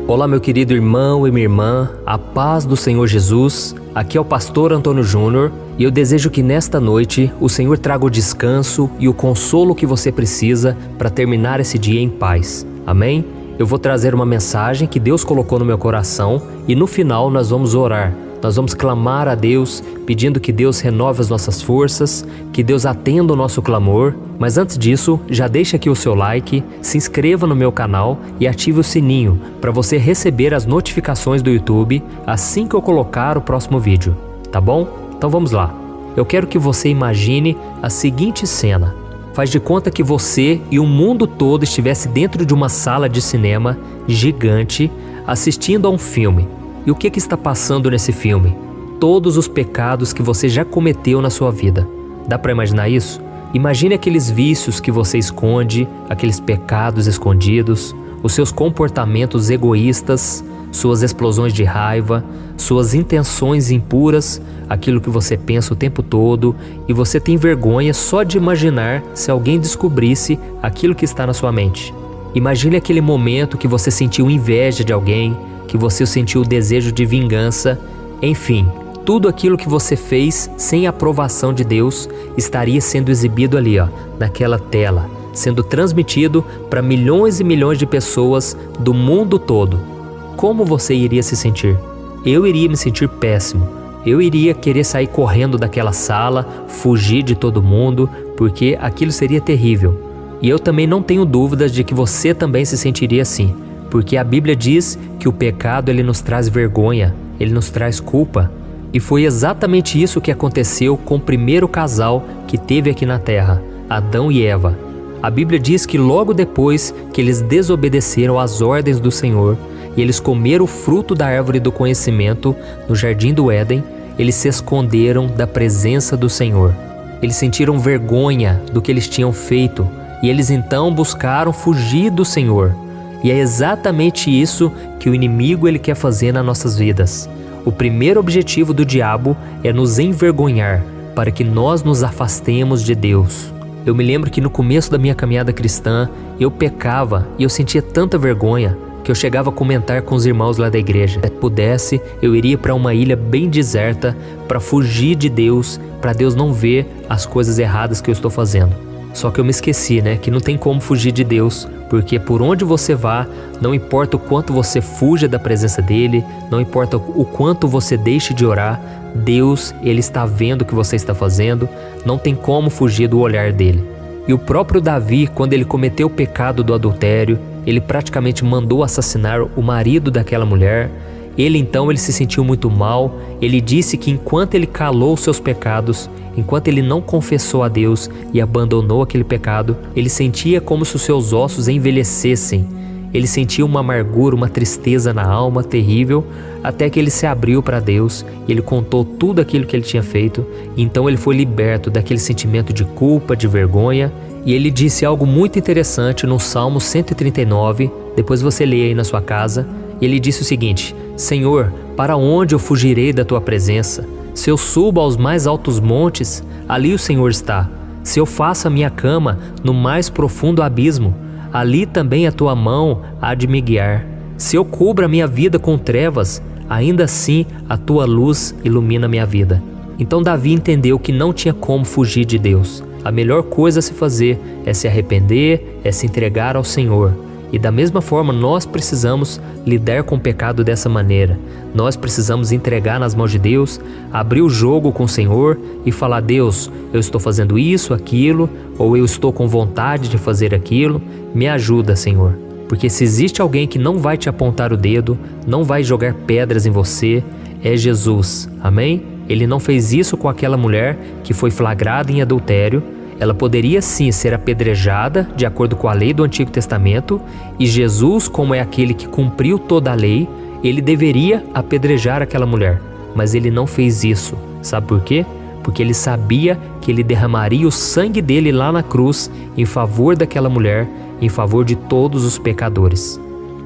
Olá, meu querido irmão e minha irmã, a paz do Senhor Jesus. Aqui é o pastor Antônio Júnior e eu desejo que nesta noite o Senhor traga o descanso e o consolo que você precisa para terminar esse dia em paz. Amém? Eu vou trazer uma mensagem que Deus colocou no meu coração e no final nós vamos orar. Nós vamos clamar a Deus, pedindo que Deus renove as nossas forças, que Deus atenda o nosso clamor. Mas antes disso, já deixa aqui o seu like, se inscreva no meu canal e ative o sininho para você receber as notificações do YouTube assim que eu colocar o próximo vídeo, tá bom? Então vamos lá. Eu quero que você imagine a seguinte cena. Faz de conta que você e o mundo todo estivesse dentro de uma sala de cinema gigante assistindo a um filme. E o que está passando nesse filme? Todos os pecados que você já cometeu na sua vida. Dá para imaginar isso? Imagine aqueles vícios que você esconde, aqueles pecados escondidos, os seus comportamentos egoístas, suas explosões de raiva, suas intenções impuras, aquilo que você pensa o tempo todo e você tem vergonha só de imaginar se alguém descobrisse aquilo que está na sua mente. Imagine aquele momento que você sentiu inveja de alguém, que você sentiu o desejo de vingança, enfim, tudo aquilo que você fez sem a aprovação de Deus estaria sendo exibido ali, naquela tela, sendo transmitido para milhões e milhões de pessoas do mundo todo. Como você iria se sentir? Eu iria me sentir péssimo. Eu iria querer sair correndo daquela sala, fugir de todo mundo, porque aquilo seria terrível. E eu também não tenho dúvidas de que você também se sentiria assim. Porque a Bíblia diz que o pecado ele nos traz vergonha, ele nos traz culpa. E foi exatamente isso que aconteceu com o primeiro casal que teve aqui na terra, Adão e Eva. A Bíblia diz que logo depois que eles desobedeceram às ordens do Senhor e eles comeram o fruto da árvore do conhecimento no jardim do Éden, eles se esconderam da presença do Senhor. Eles sentiram vergonha do que eles tinham feito e eles então buscaram fugir do Senhor. E é exatamente isso que o inimigo ele quer fazer nas nossas vidas. O primeiro objetivo do diabo é nos envergonhar, para que nós nos afastemos de Deus. Eu me lembro que no começo da minha caminhada cristã, eu pecava e eu sentia tanta vergonha que eu chegava a comentar com os irmãos lá da igreja. Se pudesse, eu iria para uma ilha bem deserta para fugir de Deus, para Deus não ver as coisas erradas que eu estou fazendo. Só que eu me esqueci, que não tem como fugir de Deus, porque por onde você vá, não importa o quanto você fuja da presença dEle, não importa o quanto você deixe de orar, Deus, Ele está vendo o que você está fazendo, não tem como fugir do olhar dEle. E o próprio Davi, quando ele cometeu o pecado do adultério, ele praticamente mandou assassinar o marido daquela mulher. Ele se sentiu muito mal, ele disse que enquanto ele calou os seus pecados, enquanto ele não confessou a Deus e abandonou aquele pecado, ele sentia como se os seus ossos envelhecessem. Ele sentia uma amargura, uma tristeza na alma terrível, até que ele se abriu para Deus e ele contou tudo aquilo que ele tinha feito. Então ele foi liberto daquele sentimento de culpa, de vergonha, e ele disse algo muito interessante no Salmo 139, depois você lê aí na sua casa. Ele disse o seguinte: Senhor, para onde eu fugirei da tua presença? Se eu subo aos mais altos montes, ali o Senhor está. Se eu faço a minha cama no mais profundo abismo, ali também a tua mão há de me guiar. Se eu cubro a minha vida com trevas, ainda assim a tua luz ilumina a minha vida. Então Davi entendeu que não tinha como fugir de Deus. A melhor coisa a se fazer é se arrepender, é se entregar ao Senhor. E da mesma forma nós precisamos lidar com o pecado dessa maneira. Nós precisamos entregar nas mãos de Deus, abrir o jogo com o Senhor e falar: Deus, eu estou fazendo isso, aquilo, ou eu estou com vontade de fazer aquilo, me ajuda, Senhor. Porque se existe alguém que não vai te apontar o dedo, não vai jogar pedras em você, é Jesus, amém? Ele não fez isso com aquela mulher que foi flagrada em adultério. Ela poderia sim ser apedrejada de acordo com a lei do Antigo Testamento, e Jesus, como é aquele que cumpriu toda a lei, ele deveria apedrejar aquela mulher, mas ele não fez isso. Sabe por quê? Porque ele sabia que ele derramaria o sangue dele lá na cruz em favor daquela mulher, em favor de todos os pecadores.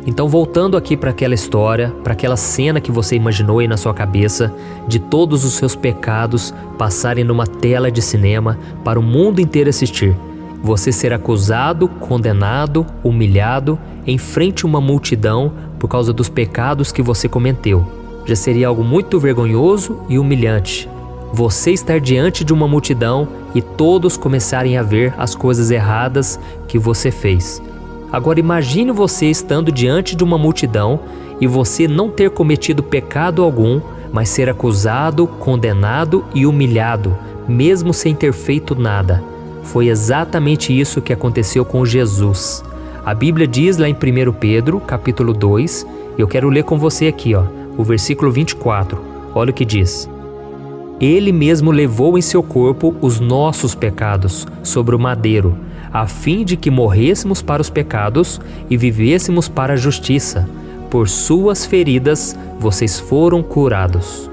Então, voltando aqui para aquela história, para aquela cena que você imaginou aí na sua cabeça, de todos os seus pecados passarem numa tela de cinema para o mundo inteiro assistir. você ser acusado, condenado, humilhado em frente a uma multidão por causa dos pecados que você cometeu. Já seria algo muito vergonhoso e humilhante. Você estar diante de uma multidão e todos começarem a ver as coisas erradas que você fez. Agora imagine você estando diante de uma multidão e você não ter cometido pecado algum, mas ser acusado, condenado e humilhado, mesmo sem ter feito nada. Foi exatamente isso que aconteceu com Jesus. A Bíblia diz lá em 1 Pedro, capítulo 2, eu quero ler com você aqui, o versículo 24. Olha o que diz. Ele mesmo levou em seu corpo os nossos pecados sobre o madeiro, a fim de que morrêssemos para os pecados e vivêssemos para a justiça. Por suas feridas vocês foram curados.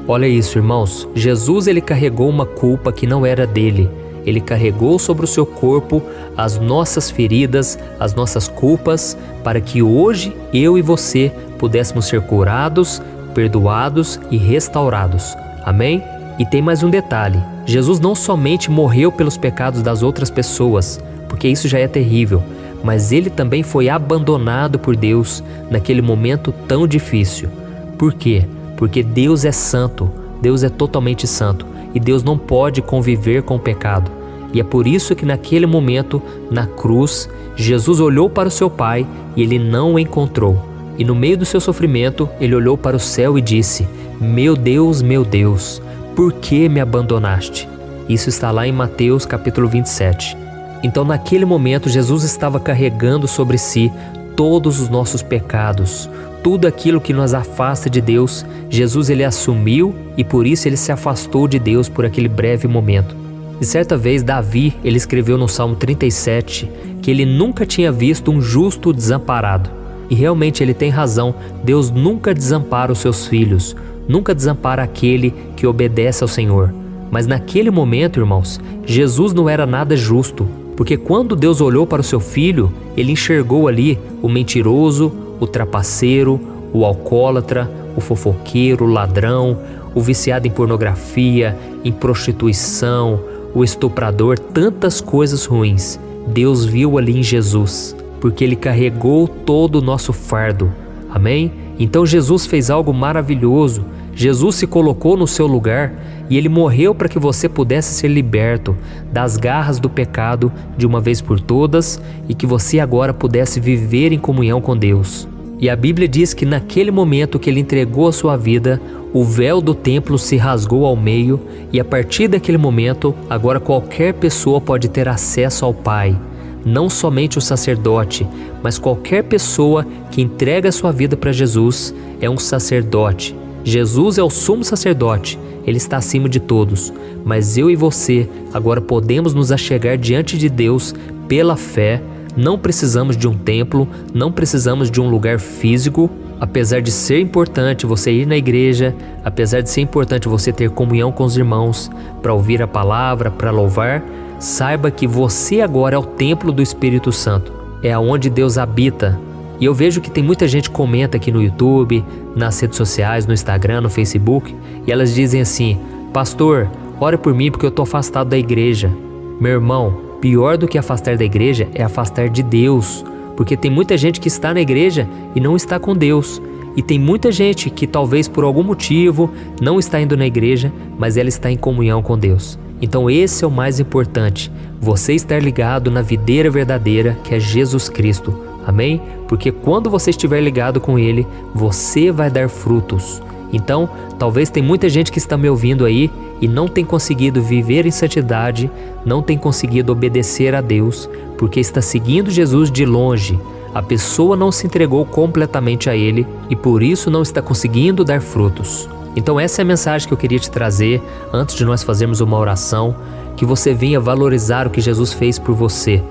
Olha isso, irmãos. Jesus ele carregou uma culpa que não era dele. Ele carregou sobre o seu corpo as nossas feridas, as nossas culpas, para que hoje eu e você pudéssemos ser curados, perdoados e restaurados. Amém? E tem mais um detalhe. Jesus não somente morreu pelos pecados das outras pessoas, porque isso já é terrível, mas ele também foi abandonado por Deus naquele momento tão difícil. Por quê? Porque Deus é santo, Deus é totalmente santo e Deus não pode conviver com o pecado. E é por isso que naquele momento, na cruz, Jesus olhou para o seu Pai e ele não o encontrou. E no meio do seu sofrimento, ele olhou para o céu e disse: meu Deus, por que me abandonaste? Isso está lá em Mateus capítulo 27. Então naquele momento Jesus estava carregando sobre si todos os nossos pecados, tudo aquilo que nos afasta de Deus. Jesus ele assumiu e por isso ele se afastou de Deus por aquele breve momento. E certa vez Davi ele escreveu no Salmo 37 que ele nunca tinha visto um justo desamparado. E realmente ele tem razão, Deus nunca desampara os seus filhos, nunca desampara aquele que obedece ao Senhor. Mas naquele momento, irmãos, Jesus não era nada justo, porque quando Deus olhou para o seu filho, ele enxergou ali o mentiroso, o trapaceiro, o alcoólatra, o fofoqueiro, o ladrão, o viciado em pornografia, em prostituição, o estuprador, tantas coisas ruins. Deus viu ali em Jesus, porque ele carregou todo o nosso fardo. Amém? Então Jesus fez algo maravilhoso. Jesus se colocou no seu lugar e ele morreu para que você pudesse ser liberto das garras do pecado de uma vez por todas e que você agora pudesse viver em comunhão com Deus. E a Bíblia diz que naquele momento que ele entregou a sua vida, o véu do templo se rasgou ao meio e a partir daquele momento, agora qualquer pessoa pode ter acesso ao Pai. Não somente o sacerdote, mas qualquer pessoa que entrega a sua vida para Jesus é um sacerdote. Jesus é o sumo sacerdote, ele está acima de todos, mas eu e você agora podemos nos achegar diante de Deus pela fé. Não precisamos de um templo, não precisamos de um lugar físico. Apesar de ser importante você ir na igreja, apesar de ser importante você ter comunhão com os irmãos, para ouvir a palavra, para louvar, saiba que você agora é o templo do Espírito Santo, é aonde Deus habita. E eu vejo que tem muita gente que comenta aqui no YouTube, nas redes sociais, no Instagram, no Facebook, e elas dizem assim: pastor, ora por mim porque eu estou afastado da igreja. Meu irmão, pior do que afastar da igreja é afastar de Deus, porque tem muita gente que está na igreja e não está com Deus. E tem muita gente que talvez por algum motivo não está indo na igreja, mas ela está em comunhão com Deus. Então esse é o mais importante, você estar ligado na videira verdadeira que é Jesus Cristo. Amém? Porque quando você estiver ligado com Ele, você vai dar frutos. Então, talvez tem muita gente que está me ouvindo aí e não tem conseguido viver em santidade, não tem conseguido obedecer a Deus, porque está seguindo Jesus de longe. A pessoa não se entregou completamente a Ele e por isso não está conseguindo dar frutos. Então essa é a mensagem que eu queria te trazer antes de nós fazermos uma oração, que você venha valorizar o que Jesus fez por você.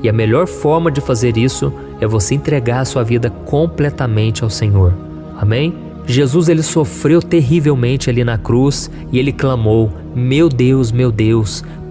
E a melhor forma de fazer isso é você entregar a sua vida completamente ao Senhor. Amém? Jesus ele sofreu terrivelmente ali na cruz e ele clamou: meu Deus,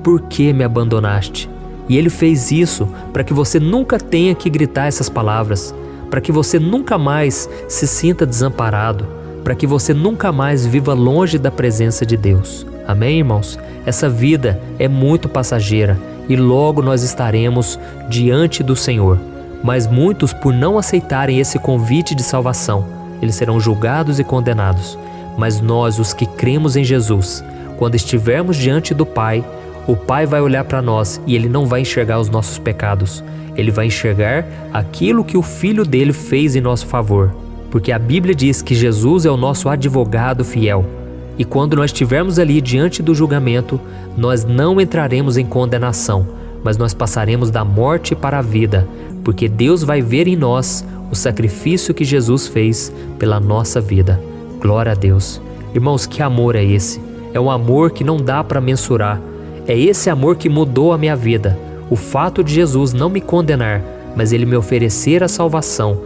por que me abandonaste? E ele fez isso para que você nunca tenha que gritar essas palavras, para que você nunca mais se sinta desamparado, para que você nunca mais viva longe da presença de Deus. Amém, irmãos? Essa vida é muito passageira e logo nós estaremos diante do Senhor. Mas muitos, por não aceitarem esse convite de salvação, eles serão julgados e condenados. Mas nós, os que cremos em Jesus, quando estivermos diante do Pai, o Pai vai olhar para nós e Ele não vai enxergar os nossos pecados. Ele vai enxergar aquilo que o Filho dele fez em nosso favor. Porque a Bíblia diz que Jesus é o nosso advogado fiel. E quando nós estivermos ali diante do julgamento, nós não entraremos em condenação, mas nós passaremos da morte para a vida, porque Deus vai ver em nós o sacrifício que Jesus fez pela nossa vida. Glória a Deus. Irmãos, que amor é esse? É um amor que não dá para mensurar. É esse amor que mudou a minha vida. O fato de Jesus não me condenar, mas Ele me oferecer a salvação,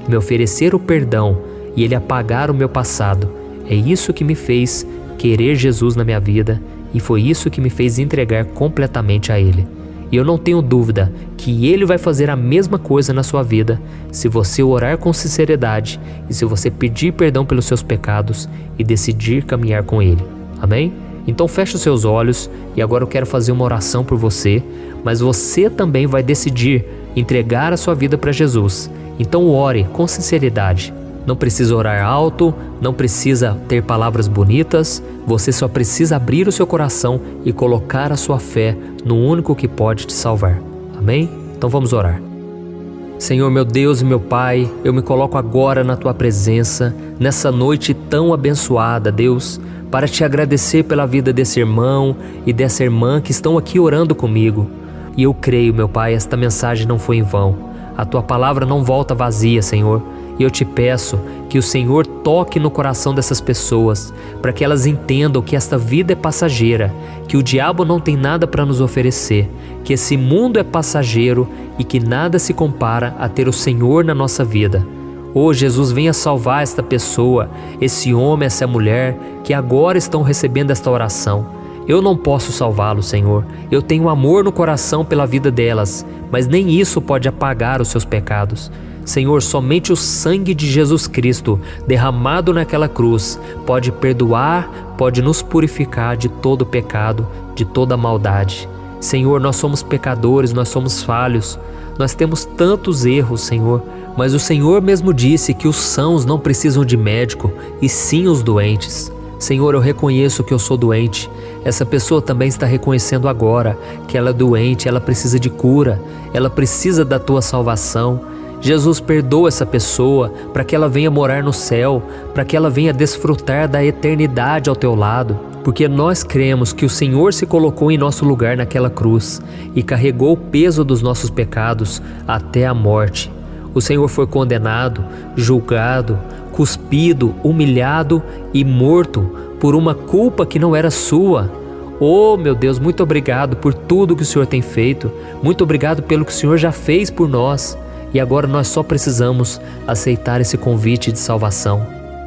me oferecer o perdão e Ele apagar o meu passado. É isso que me fez querer Jesus na minha vida e foi isso que me fez entregar completamente a Ele. E eu não tenho dúvida que Ele vai fazer a mesma coisa na sua vida se você orar com sinceridade e se você pedir perdão pelos seus pecados e decidir caminhar com Ele. Amém? Então feche os seus olhos e agora eu quero fazer uma oração por você, mas você também vai decidir entregar a sua vida para Jesus. Então ore com sinceridade. Não precisa orar alto, não precisa ter palavras bonitas, você só precisa abrir o seu coração e colocar a sua fé no único que pode te salvar. Amém? Então vamos orar. Senhor, meu Deus e meu Pai, eu me coloco agora na Tua presença, nessa noite tão abençoada, Deus, para te agradecer pela vida desse irmão e dessa irmã que estão aqui orando comigo. E eu creio, meu Pai, esta mensagem não foi em vão. A Tua palavra não volta vazia, Senhor. E eu te peço que o Senhor toque no coração dessas pessoas, para que elas entendam que esta vida é passageira, que o diabo não tem nada para nos oferecer, que esse mundo é passageiro e que nada se compara a ter o Senhor na nossa vida. Oh, Jesus, venha salvar esta pessoa, esse homem, essa mulher, que agora estão recebendo esta oração. Eu não posso salvá-lo, Senhor. Eu tenho amor no coração pela vida delas, mas nem isso pode apagar os seus pecados. Senhor, somente o sangue de Jesus Cristo derramado naquela cruz pode perdoar, pode nos purificar de todo pecado, de toda maldade. Senhor, nós somos pecadores, nós somos falhos, nós temos tantos erros, Senhor, mas o Senhor mesmo disse que os sãos não precisam de médico, e sim os doentes. Senhor, eu reconheço que eu sou doente. Essa pessoa também está reconhecendo agora que ela é doente, ela precisa de cura, ela precisa da Tua salvação. Jesus, perdoa essa pessoa para que ela venha morar no céu, para que ela venha desfrutar da eternidade ao Teu lado, porque nós cremos que o Senhor se colocou em nosso lugar naquela cruz e carregou o peso dos nossos pecados até a morte. O Senhor foi condenado, julgado, cuspido, humilhado e morto por uma culpa que não era sua. Oh, meu Deus, muito obrigado por tudo que o Senhor tem feito, muito obrigado pelo que o Senhor já fez por nós. E agora nós só precisamos aceitar esse convite de salvação.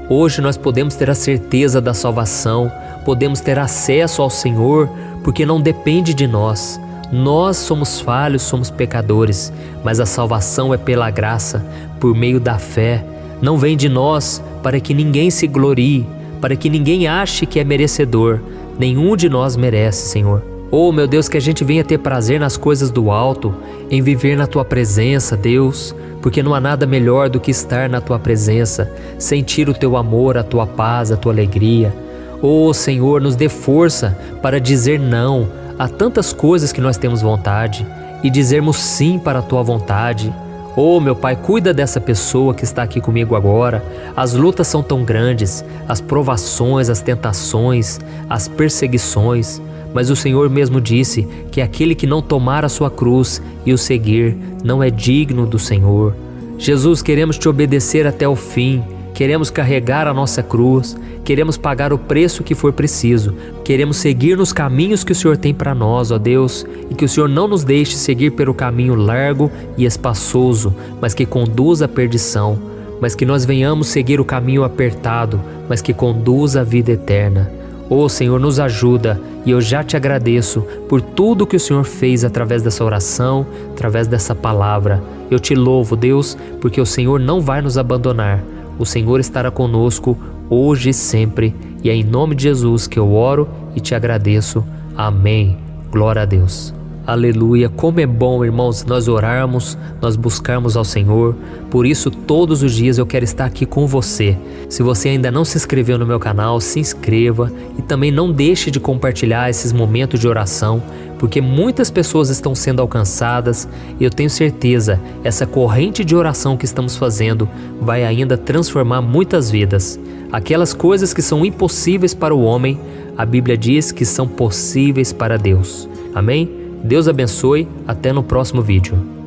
Hoje nós podemos ter a certeza da salvação, podemos ter acesso ao Senhor, porque não depende de nós. Nós somos falhos, somos pecadores, mas a salvação é pela graça, por meio da fé. Não vem de nós para que ninguém se glorie, para que ninguém ache que é merecedor. Nenhum de nós merece, Senhor. Oh, meu Deus, que a gente venha ter prazer nas coisas do alto, em viver na Tua presença, Deus, porque não há nada melhor do que estar na Tua presença, sentir o Teu amor, a Tua paz, a Tua alegria. Oh, Senhor, nos dê força para dizer não a tantas coisas que nós temos vontade e dizermos sim para a Tua vontade. Oh, meu Pai, cuida dessa pessoa que está aqui comigo agora. As lutas são tão grandes, as provações, as tentações, as perseguições. Mas o Senhor mesmo disse que aquele que não tomar a sua cruz e o seguir não é digno do Senhor. Jesus, queremos Te obedecer até o fim, queremos carregar a nossa cruz, queremos pagar o preço que for preciso, queremos seguir nos caminhos que o Senhor tem para nós, ó Deus, e que o Senhor não nos deixe seguir pelo caminho largo e espaçoso, mas que conduz à perdição, mas que nós venhamos seguir o caminho apertado, mas que conduz à vida eterna. Oh, Senhor, nos ajuda, e eu já Te agradeço por tudo que o Senhor fez através dessa oração, através dessa palavra. Eu Te louvo, Deus, porque o Senhor não vai nos abandonar. O Senhor estará conosco hoje e sempre, e é em nome de Jesus que eu oro e Te agradeço. Amém. Glória a Deus. Aleluia. Como é bom, irmãos, nós orarmos, nós buscarmos ao Senhor. Por isso, todos os dias eu quero estar aqui com você. Se você ainda não se inscreveu no meu canal, se inscreva e também não deixe de compartilhar esses momentos de oração, porque muitas pessoas estão sendo alcançadas e eu tenho certeza, essa corrente de oração que estamos fazendo vai ainda transformar muitas vidas. Aquelas coisas que são impossíveis para o homem, a Bíblia diz que são possíveis para Deus. Amém? Deus abençoe, até no próximo vídeo.